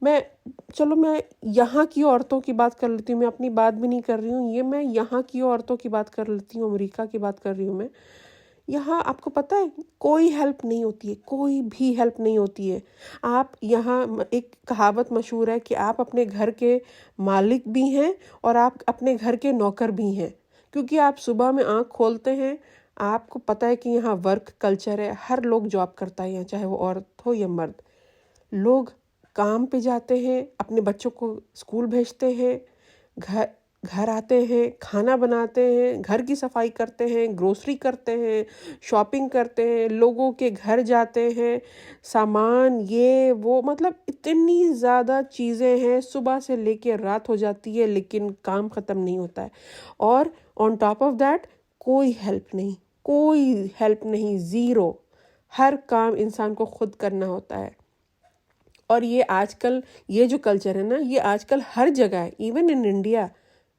मैं यहाँ की औरतों की बात कर लेती हूँ, मैं अपनी बात भी नहीं कर रही हूँ, ये मैं यहाँ की औरतों की बात कर लेती हूँ, अमेरिका की बात कर रही हूँ मैं। यहाँ आपको पता है कोई हेल्प नहीं होती है, कोई भी हेल्प नहीं होती है। आप यहाँ एक कहावत मशहूर है कि आप अपने घर के मालिक भी हैं और आप अपने घर के नौकर भी हैं, क्योंकि आप सुबह में आँख खोलते हैं, आपको पता है कि यहाँ वर्क कल्चर है, हर लोग जॉब करता है यहाँ, चाहे वो औरत हो या मर्द। लोग काम पे जाते हैं, अपने बच्चों को स्कूल भेजते हैं, घर घर आते हैं, खाना बनाते हैं, घर की सफाई करते हैं, ग्रोसरी करते हैं, शॉपिंग करते हैं, लोगों के घर जाते हैं, सामान ये वो, मतलब इतनी ज़्यादा चीज़ें हैं, सुबह से लेके रात हो जाती है लेकिन काम ख़त्म नहीं होता है। और ऑन टॉप ऑफ दैट कोई हेल्प नहीं, कोई हेल्प नहीं, ज़ीरो। हर काम इंसान को खुद करना होता है। और ये आजकल ये जो कल्चर है ना, ये आजकल हर जगह है, इवन इन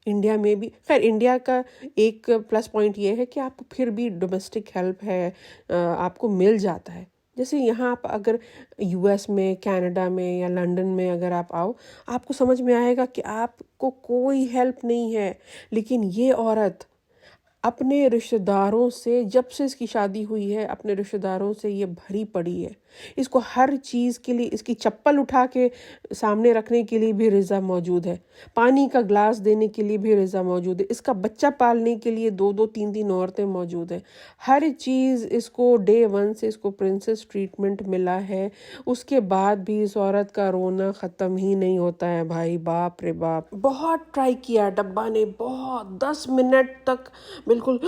इंडिया में भी। खैर, इंडिया का एक प्लस पॉइंट ये है कि आप फिर भी डोमेस्टिक हेल्प है, आपको मिल जाता है। जैसे यहाँ आप अगर यूएस में, कनाडा में या लंदन में अगर आप आओ, आपको समझ में आएगा कि आपको कोई हेल्प नहीं है। लेकिन ये औरत अपने रिश्तेदारों से, जब से इसकी शादी हुई है, अपने रिश्तेदारों से ये भरी पड़ी है। इसको हर चीज़ के लिए, इसकी चप्पल उठा के सामने रखने के लिए भी रिज़ा मौजूद है, पानी का ग्लास देने के लिए भी रिज़ा मौजूद है, इसका बच्चा पालने के लिए 2-2 3-3 औरतें मौजूद हैं। हर चीज़ इसको डे 1 से इसको प्रिंसेस ट्रीटमेंट मिला है। उसके बाद भी इस औरत का रोना ख़त्म ही नहीं होता है भाई, बाप रे बाप। बहुत ट्राई किया डब्बा ने, बहुत 10 मिनट तक बिल्कुल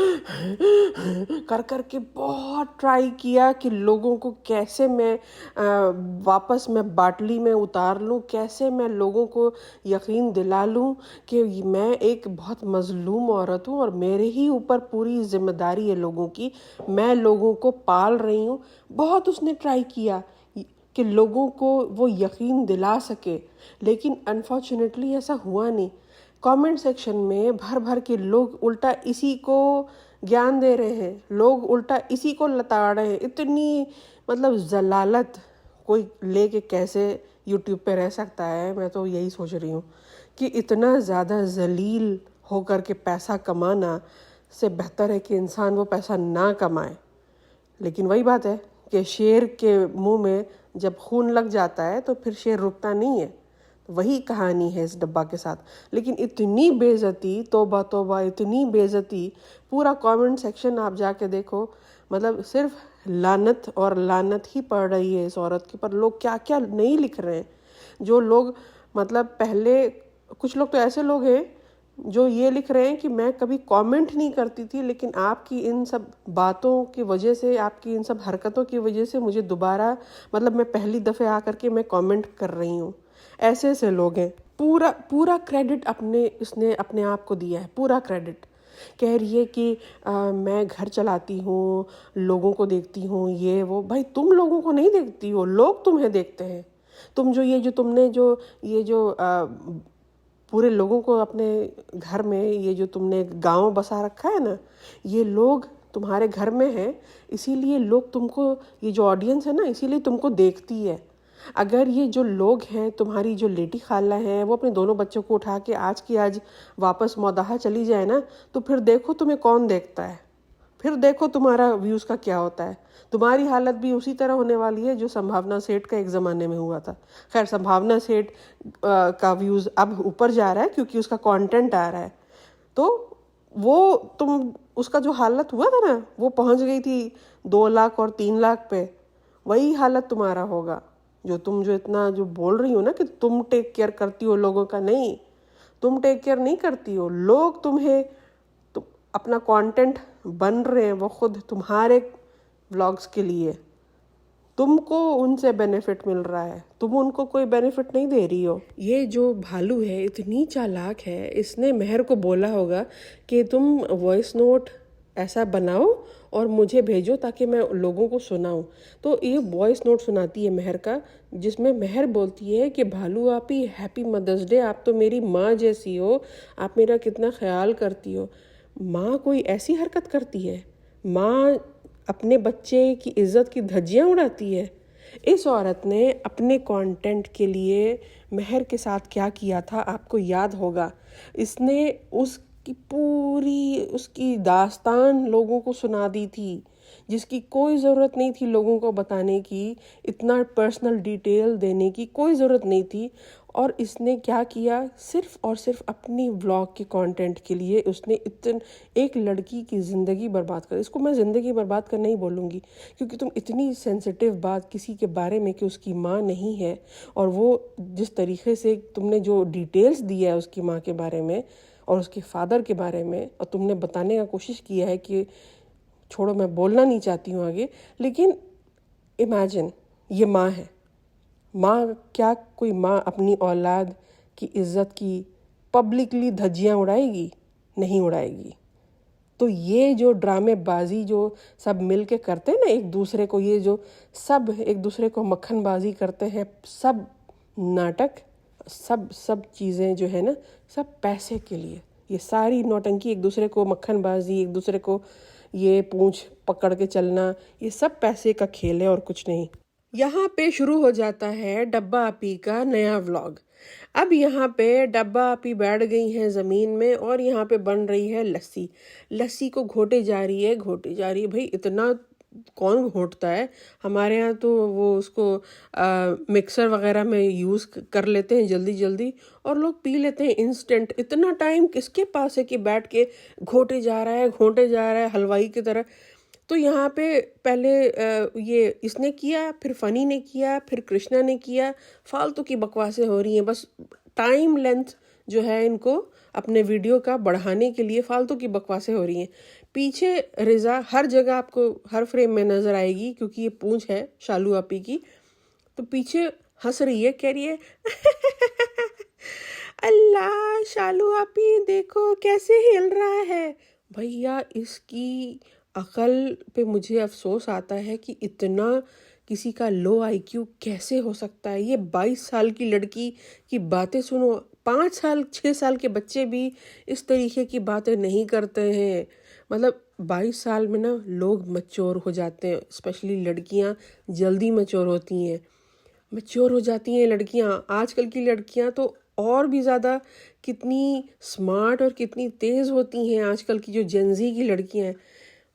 कर कर के बहुत ट्राई किया कि लोगों को कैसे मैं वापस मैं बाटली में उतार लूँ, कैसे मैं लोगों को यकीन दिला लूँ कि मैं एक बहुत मज़लूम औरत हूँ और मेरे ही ऊपर पूरी जिम्मेदारी है लोगों की, मैं लोगों को पाल रही हूँ। बहुत उसने ट्राई किया कि लोगों को वो यकीन दिला सके, लेकिन अनफॉर्चुनेटली ऐसा हुआ नहीं। कमेंट सेक्शन में भर भर के लोग उल्टा इसी को ज्ञान दे रहे हैं, लोग उल्टा इसी को लताड़ रहे हैं। इतनी मतलब जलालत कोई लेके कैसे यूट्यूब पे रह सकता है? मैं तो यही सोच रही हूँ कि इतना ज़्यादा जलील होकर के पैसा कमाना से बेहतर है कि इंसान वो पैसा ना कमाए। लेकिन वही बात है कि शेर के मुंह में जब खून लग जाता है तो फिर शेर रुकता नहीं है। तो वही कहानी है इस डब्बा के साथ। लेकिन इतनी बेइज्जती, तौबा तौबा, इतनी बेइज्जती। पूरा कमेंट सेक्शन आप जाके देखो, मतलब सिर्फ लानत और लानत ही पड़ रही है इस औरत के पर। लोग क्या क्या नहीं लिख रहे हैं। जो लोग मतलब पहले, कुछ लोग तो ऐसे लोग हैं जो ये लिख रहे हैं कि मैं कभी कमेंट नहीं करती थी, लेकिन आपकी इन सब बातों की वजह से, आपकी इन सब हरकतों की वजह से मुझे दोबारा, मतलब मैं पहली दफ़े आकर के मैं कमेंट कर रही हूँ। ऐसे ऐसे लोग हैं। पूरा पूरा क्रेडिट इसने अपने आप को दिया है, पूरा क्रेडिट। कह रही है कि मैं घर चलाती हूँ, लोगों को देखती हूँ, ये वो। भाई तुम लोगों को नहीं देखती हो, लोग तुम्हें देखते हैं। तुम जो ये जो पूरे लोगों को अपने घर में, ये जो तुमने गांव बसा रखा है ना, ये लोग तुम्हारे घर में हैं, इसीलिए लोग तुमको, ये जो ऑडियंस है ना, इसीलिए तुमको देखती है। अगर ये जो लोग हैं, तुम्हारी जो लेटी खाला है, वो अपने दोनों बच्चों को उठा के आज की आज वापस मौदाहा चली जाए ना, तो फिर देखो तुम्हें कौन देखता है। फिर देखो तुम्हारा व्यूज़ का क्या होता है। तुम्हारी हालत भी उसी तरह होने वाली है जो संभावना सेठ का एक ज़माने में हुआ था। खैर, संभावना सेठ का व्यूज़ अब ऊपर जा रहा है क्योंकि उसका कंटेंट आ रहा है। तो वो तुम, उसका जो हालत हुआ था ना, वो पहुंच गई थी 2 लाख और 3 लाख पे। वही हालत तुम्हारा होगा। जो इतना जो बोल रही हो ना कि तुम टेक केयर करती हो लोगों का, नहीं, तुम टेक केयर नहीं करती हो। लोग तुम्हें, तुम अपना कंटेंट बन रहे हैं वो खुद तुम्हारे व्लॉग्स के लिए। तुमको उनसे बेनिफिट मिल रहा है, तुम उनको कोई बेनिफिट नहीं दे रही हो। ये जो भालू है इतनी चालाक है, इसने मेहर को बोला होगा कि तुम वॉइस नोट ऐसा बनाओ और मुझे भेजो ताकि मैं लोगों को सुनाऊं। तो ये वॉइस नोट सुनाती है मेहर का, जिसमें मेहर बोलती है कि भालू आपी, हैप्पी मदर्स डे, आप तो मेरी माँ जैसी हो, आप मेरा कितना ख्याल करती हो। माँ कोई ऐसी हरकत करती है? माँ अपने बच्चे की इज्जत की धज्जियाँ उड़ाती है? इस औरत ने अपने कंटेंट के लिए मेहर के साथ क्या किया था आपको याद होगा। इसने उसकी पूरी उसकी दास्तान लोगों को सुना दी थी, जिसकी कोई ज़रूरत नहीं थी लोगों को बताने की, इतना पर्सनल डिटेल देने की कोई ज़रूरत नहीं थी। और इसने क्या किया, सिर्फ और सिर्फ अपनी व्लॉग के कंटेंट के लिए उसने एक लड़की की ज़िंदगी बर्बाद कर। इसको मैं ज़िंदगी बर्बाद करना ही बोलूँगी, क्योंकि तुम इतनी सेंसिटिव बात किसी के बारे में कि उसकी माँ नहीं है, और वो जिस तरीके से तुमने जो डिटेल्स दिया है उसकी माँ के बारे में और उसके फादर के बारे में, और तुमने बताने का कोशिश किया है कि, छोड़ो मैं बोलना नहीं चाहती हूँ आगे, लेकिन इमेजिन ये माँ है। माँ, क्या कोई माँ अपनी औलाद की इज्जत की पब्लिकली धज्जियाँ उड़ाएगी? नहीं उड़ाएगी। तो ये जो ड्रामेबाजी जो सब मिल के करते हैं ना एक दूसरे को, ये जो सब एक दूसरे को मक्खनबाजी करते हैं, सब नाटक, सब चीज़ें जो है ना, सब पैसे के लिए। ये सारी नौटंकी, एक दूसरे को मक्खनबाजी, एक दूसरे को ये पूंछ पकड़ के चलना, ये सब पैसे का खेल है और कुछ नहीं। यहाँ पे शुरू हो जाता है डब्बा आपी का नया व्लॉग। अब यहाँ पे डब्बा आपी बैठ गई हैं ज़मीन में और यहाँ पे बन रही है लस्सी। लस्सी को घोटे जा रही है, घोटे जा रही है। भाई इतना कौन घोटता है? हमारे यहाँ तो वो उसको मिक्सर वगैरह में यूज़ कर लेते हैं जल्दी जल्दी, और लोग पी लेते हैं इंस्टेंट। इतना टाइम किसके पास है कि बैठ के घोटे जा रहा है, घोटे जा रहा है हलवाई की तरह? तो यहाँ पे पहले ये इसने किया, फिर फनी ने किया, फिर कृष्णा ने किया। फालतू की बकवासें हो रही हैं, बस टाइम लेंथ जो है इनको अपने वीडियो का बढ़ाने के लिए फालतू की बकवासें हो रही हैं। पीछे रिजा हर जगह आपको हर फ्रेम में नजर आएगी, क्योंकि ये पूंछ है शालू आपी की। तो पीछे हंस रही है, कह रही है अल्लाह शालू आपी देखो कैसे हिल रहा है। भैया इसकी अकल पे मुझे अफसोस आता है कि इतना किसी का लो आईक्यू कैसे हो सकता है। ये 22 साल की लड़की की बातें सुनो, 5 साल 6 साल के बच्चे भी इस तरीके की बातें नहीं करते हैं। मतलब 22 साल में ना लोग मैच्योर हो जाते हैं, स्पेशली लड़कियां जल्दी मैच्योर होती हैं, मैच्योर हो जाती हैं लड़कियां। आजकल की लड़कियां तो और भी ज़्यादा कितनी स्मार्ट और कितनी तेज़ होती हैं आजकल की जो जेनजी की लड़कियां हैं।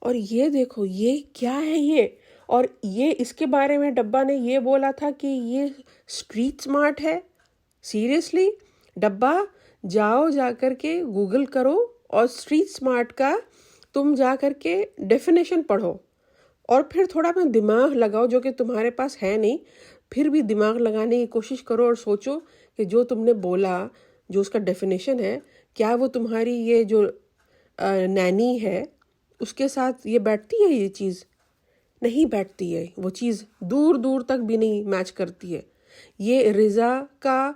और ये देखो ये क्या है ये, और ये इसके बारे में डब्बा ने ये बोला था कि ये स्ट्रीट स्मार्ट है। सीरियसली डब्बा, जाओ जा कर के गूगल करो और स्ट्रीट स्मार्ट का तुम जा कर के डेफिनेशन पढ़ो, और फिर थोड़ा अपना दिमाग लगाओ, जो कि तुम्हारे पास है नहीं। फिर भी दिमाग लगाने की कोशिश करो और सोचो कि जो तुमने बोला, जो उसका डेफिनेशन है, क्या वो तुम्हारी ये जो नैनी है उसके साथ ये बैठती है। ये चीज़ नहीं बैठती है, वो चीज़ दूर दूर तक भी नहीं मैच करती है। ये रिजा का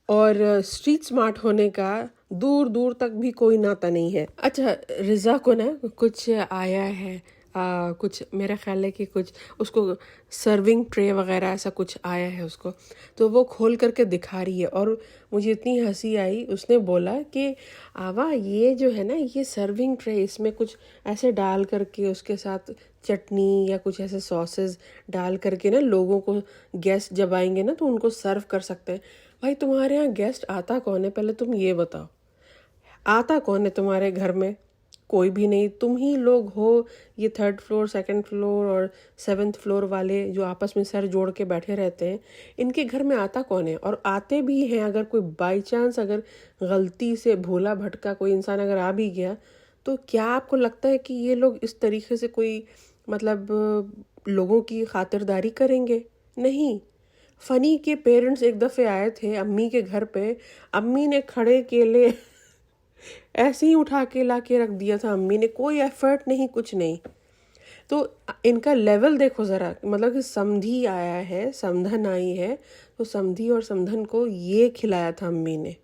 और स्ट्रीट स्मार्ट होने का दूर दूर तक भी कोई नाता नहीं है। अच्छा, रिजा को ना कुछ आया है, कुछ मेरा ख्याल है कि कुछ उसको सर्विंग ट्रे वगैरह ऐसा कुछ आया है उसको, तो वो खोल करके दिखा रही है। और मुझे इतनी हंसी आई, उसने बोला कि आवा ये जो है ना ये सर्विंग ट्रे, इसमें कुछ ऐसे डाल करके उसके साथ चटनी या कुछ ऐसे सॉसेस डाल करके ना लोगों को, गेस्ट जब आएंगे ना तो उनको सर्व कर सकते हैं। भाई तुम्हारे यहाँ गेस्ट आता कौन है, पहले तुम ये बताओ। आता कौन है तुम्हारे घर में? कोई भी नहीं, तुम ही लोग हो। ये 3rd फ्लोर 2nd फ्लोर और 7th फ्लोर वाले जो आपस में सर जोड़ के बैठे रहते हैं, इनके घर में आता कौन है? और आते भी हैं, अगर कोई बाई चांस अगर गलती से भूला भटका कोई इंसान अगर आ भी गया, तो क्या आपको लगता है कि ये लोग इस तरीके से कोई मतलब लोगों की खातिरदारी करेंगे? नहीं। फनी के पेरेंट्स एक दफ़े आए थे अम्मी के घर पे, अम्मी ने खड़े केले ऐसे ही उठा के ला के रख दिया था अम्मी ने, कोई एफर्ट नहीं, कुछ नहीं। तो इनका लेवल देखो ज़रा, मतलब कि समधी आया है, समधन आई है, तो समधी और समधन को ये खिलाया था अम्मी ने।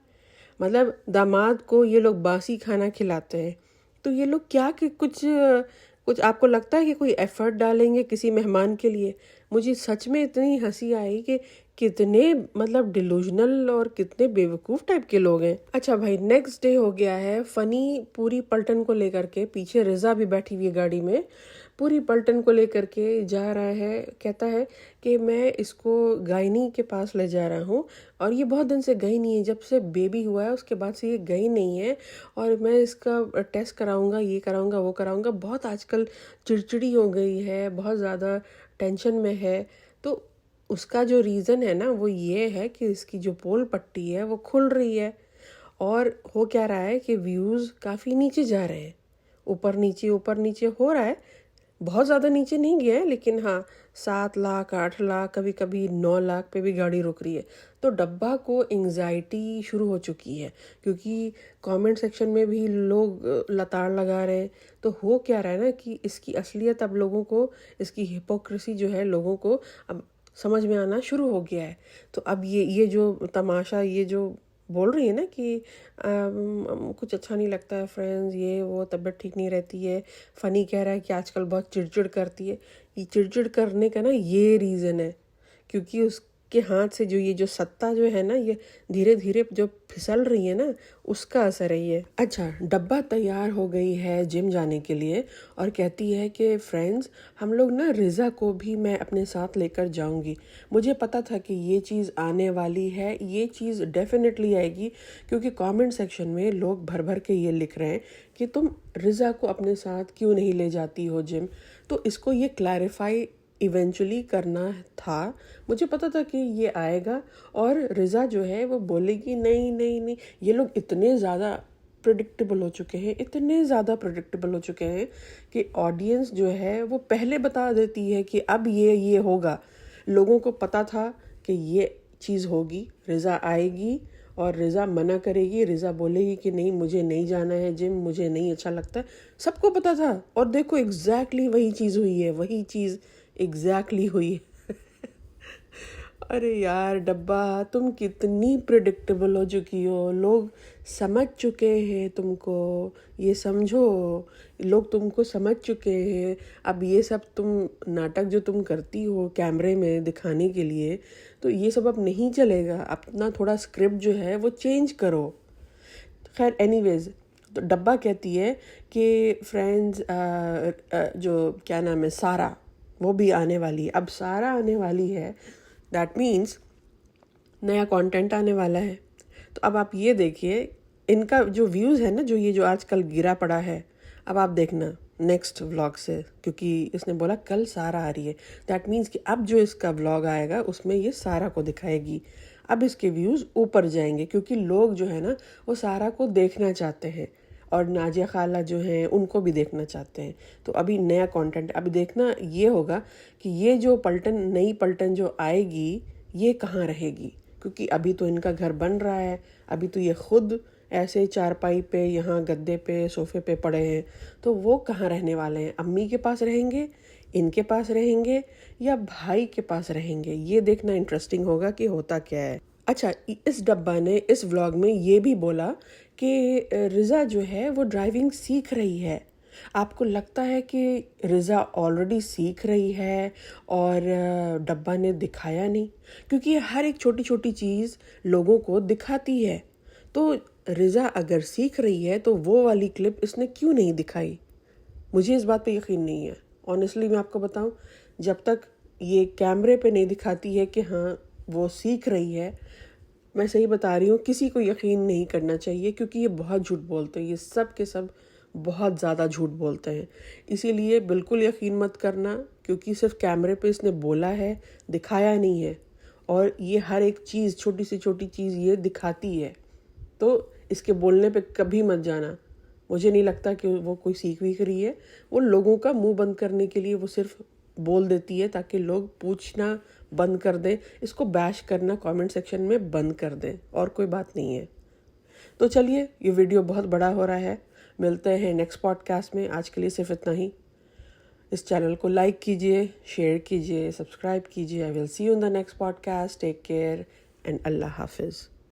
मतलब दामाद को ये लोग बासी खाना खिलाते हैं। तो ये लोग क्या कि कुछ कुछ आपको लगता है कि कोई एफर्ट डालेंगे किसी मेहमान के लिए? मुझे सच में इतनी हंसी आई कि कितने मतलब डिलूजनल और कितने बेवकूफ़ टाइप के लोग हैं। अच्छा भाई, नेक्स्ट डे हो गया है। फ़नी पूरी पलटन को लेकर के, पीछे रिजा भी बैठी हुई है गाड़ी में, पूरी पलटन को लेकर के जा रहा है। कहता है कि मैं इसको गायनी के पास ले जा रहा हूँ, और ये बहुत दिन से गई नहीं है, जब से बेबी हुआ है उसके बाद से ये गई नहीं है, और मैं इसका टेस्ट कराऊंगा, ये कराऊंगा, वो कराऊंगा। बहुत आजकल चिड़चिड़ी हो गई है, बहुत ज़्यादा टेंशन में है। तो उसका जो रीज़न है ना वो ये है कि इसकी जो पोल पट्टी है वो खुल रही है, और हो क्या रहा है कि व्यूज़ काफ़ी नीचे जा रहे हैं, ऊपर नीचे हो रहा है। बहुत ज़्यादा नीचे नहीं गया है, लेकिन हाँ 7 लाख 8 लाख कभी कभी 9 लाख पे भी गाड़ी रुक रही है। तो डब्बा को एंग्जाइटी शुरू हो चुकी है, क्योंकि कमेंट सेक्शन में भी लोग लताड़ लगा रहे हैं। तो हो क्या रहा है ना कि इसकी असलियत अब लोगों को, इसकी हिपोक्रेसी जो है लोगों को अब समझ में आना शुरू हो गया है। तो अब ये जो तमाशा, ये जो बोल रही है ना कि कुछ अच्छा नहीं लगता है फ्रेंड्स, ये वो, तबीयत ठीक नहीं रहती है, फ़नी कह रहा है कि आजकल बहुत चिड़चिड़ करती है। ये चिड़चिड़ करने का ना ये रीज़न है, क्योंकि उसके हाथ से जो ये जो सत्ता जो है ना, ये धीरे धीरे जो फिसल रही है ना, उसका असर है ये। अच्छा, डब्बा तैयार हो गई है जिम जाने के लिए, और कहती है कि फ्रेंड्स हम लोग ना रिज़ा को भी मैं अपने साथ लेकर जाऊंगी। मुझे पता था कि ये चीज़ आने वाली है, ये चीज़ डेफिनेटली आएगी, क्योंकि कमेंट सेक्शन में लोग भर भर के ये लिख रहे हैं कि तुम रिज़ा को अपने साथ क्यों नहीं ले जाती हो जिम। तो इसको ये क्लैरिफाई इवेंचुअली करना था। मुझे पता था कि ये आएगा, और रिज़ा जो है वो बोलेगी नहीं नहीं नहीं। ये लोग इतने ज़्यादा प्रेडिक्टेबल हो चुके हैं, इतने ज़्यादा प्रेडिक्टेबल हो चुके हैं कि ऑडियंस जो है वो पहले बता देती है कि अब ये होगा। लोगों को पता था कि ये चीज़ होगी, रिज़ा आएगी और रिज़ा मना करेगी, रिज़ा बोलेगी कि नहीं मुझे नहीं जाना है जिम, मुझे नहीं अच्छा लगता है। सबको पता था और देखो एग्जैक्टली वही चीज़ हुई है, वही चीज़ एग्जैक्टली हुई है। अरे यार डब्बा, तुम कितनी प्रिडिक्टेबल हो चुकी हो, लोग समझ चुके हैं तुमको, ये समझो, लोग तुमको समझ चुके हैं। अब ये सब तुम नाटक जो तुम करती हो कैमरे में दिखाने के लिए, तो ये सब अब नहीं चलेगा। अपना थोड़ा स्क्रिप्ट जो है वो चेंज करो। खैर एनीवेज, तो डब्बा कहती है कि फ्रेंड्स जो क्या नाम है सारा, वो भी आने वाली है। अब सारा आने वाली है, दैट मीन्स नया कंटेंट आने वाला है। तो अब आप ये देखिए, इनका जो व्यूज़ है ना, जो ये जो आजकल गिरा पड़ा है, अब आप देखना नेक्स्ट व्लॉग से, क्योंकि इसने बोला कल सारा आ रही है, दैट मीन्स कि अब जो इसका व्लॉग आएगा उसमें ये सारा को दिखाएगी। अब इसके व्यूज़ ऊपर जाएंगे क्योंकि लोग जो है ना वो सारा को देखना चाहते हैं, और नाजिया खाला जो हैं उनको भी देखना चाहते हैं। तो अभी नया कंटेंट अभी देखना ये होगा कि ये जो पलटन, नई पलटन जो आएगी ये कहाँ रहेगी, क्योंकि अभी तो इनका घर बन रहा है, अभी तो ये खुद ऐसे चारपाई पे, यहाँ गद्दे पे, सोफे पे पड़े हैं। तो वो कहाँ रहने वाले हैं? अम्मी के पास रहेंगे, इनके पास रहेंगे, या भाई के पास रहेंगे? ये देखना इंटरेस्टिंग होगा कि होता क्या है। अच्छा, इस डब्बा ने इस व्लॉग में ये भी बोला कि रिज़ा जो है वो ड्राइविंग सीख रही है। आपको लगता है कि रिज़ा ऑलरेडी सीख रही है और डब्बा ने दिखाया नहीं? क्योंकि ये हर एक छोटी छोटी चीज़ लोगों को दिखाती है। तो रिज़ा अगर सीख रही है तो वो वाली क्लिप इसने क्यों नहीं दिखाई? मुझे इस बात पे यकीन नहीं है। ऑनेस्टली मैं आपको बताऊं, जब तक ये कैमरे पे नहीं दिखाती है कि हाँ वो सीख रही है, मैं सही बता रही हूँ, किसी को यकीन नहीं करना चाहिए, क्योंकि ये बहुत झूठ बोलते हैं, ये सब के सब बहुत ज़्यादा झूठ बोलते हैं। इसीलिए बिल्कुल यकीन मत करना, क्योंकि सिर्फ कैमरे पे इसने बोला है, दिखाया नहीं है। और ये हर एक चीज़, छोटी से छोटी चीज़ ये दिखाती है। तो इसके बोलने पे कभी मत जाना। मुझे नहीं लगता कि वो कोई सीख भी रही है। वो लोगों का मुंह बंद करने के लिए वो सिर्फ बोल देती है, ताकि लोग पूछना बंद कर दें, इसको बैश करना कमेंट सेक्शन में बंद कर दें, और कोई बात नहीं है। तो चलिए, ये वीडियो बहुत बड़ा हो रहा है, मिलते हैं नेक्स्ट पॉडकास्ट में। आज के लिए सिर्फ इतना ही। इस चैनल को लाइक कीजिए, शेयर कीजिए, सब्सक्राइब कीजिए। I will see you in the next podcast. Take care and अल्लाह हाफिज़।